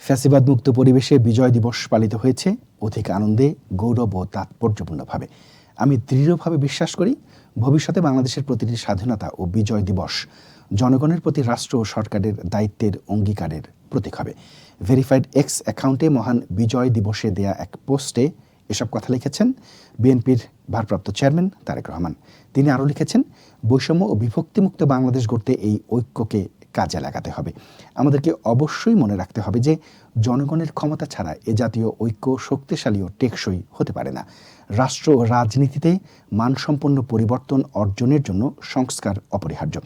ফ্যাসিবাদ মুক্ত পরিবেশে বিজয় দিবস পালিত হয়েছে অধিক আনন্দে, গৌরব ও তাৎপর্যপূর্ণভাবে। আমি দৃঢ়ভাবে বিশ্বাস করি, ভবিষ্যতে বাংলাদেশের প্রতিটি স্বাধীনতা ও বিজয় দিবস জনগণের প্রতি রাষ্ট্র ও সরকারের দায়িত্বের অঙ্গীকারের প্রতীক হবে। ভেরিফাইড এক্স অ্যাকাউন্টে মহান বিজয় দিবসে দেয়া এক পোস্টে এসব কথা লিখেছেন বিএনপির ভারপ্রাপ্ত চেয়ারম্যান তারেক রহমান। তিনি আরও লিখেছেন, বৈষম্য ও বিভক্তিমুক্ত বাংলাদেশ গড়তে এই ঐক্যকে কাজে লাগাতে হবে। আমাদেরকে অবশ্যই মনে রাখতে হবে যে জনগণের ক্ষমতা ছাড়া এ জাতীয় ঐক্য শক্তিশালী ও টেকসই হতে পারে না। রাষ্ট্র ও রাজনীতিতে মানসম্পন্ন পরিবর্তন অর্জনের জন্য সংস্কার অপরিহার্য।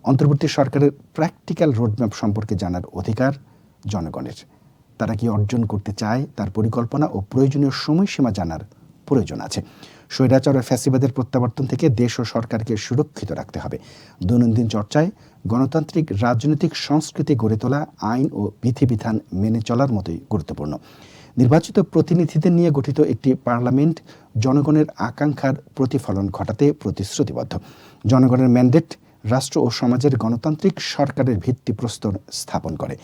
অন্তর্বর্তী সরকারের প্র্যাকটিক্যাল রোডম্যাপ সম্পর্কে জানার অধিকার জনগণের। তারা কি অর্জন করতে চায় তার পরিকল্পনা ও প্রয়োজনীয় সময়সীমা জানার প্রয়োজন আছে। স্বৈরাচার ও ফ্যাসিবাদের প্রত্যাবর্তন থেকে দেশ ও সরকারকে সুরক্ষিত রাখতে হবে। দৈনন্দিন চর্চায় গণতান্ত্রিক রাজনৈতিক সংস্কৃতি গড়ে তোলা আইন ও বিধিবিধান মেনে চলার মতোই গুরুত্বপূর্ণ। নির্বাচিত প্রতিনিধিদের নিয়ে গঠিত একটি পার্লামেন্ট জনগণের আকাঙ্ক্ষার প্রতিফলন ঘটাতে প্রতিশ্রুতিবদ্ধ। জনগণের ম্যান্ডেট রাষ্ট্র ও সমাজের গণতান্ত্রিক সরকারের ভিত্তিপ্রস্তর স্থাপন করে।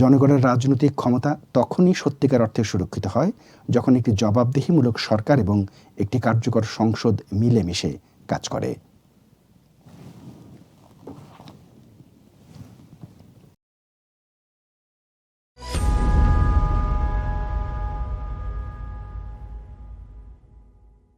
জনগণের রাজনৈতিক ক্ষমতা তখনই সত্যিকার অর্থে সুরক্ষিত হয় যখন একটি জবাবদিহিমূলক সরকার এবং একটি কার্যকর সংসদ মিলেমিশে কাজ করে।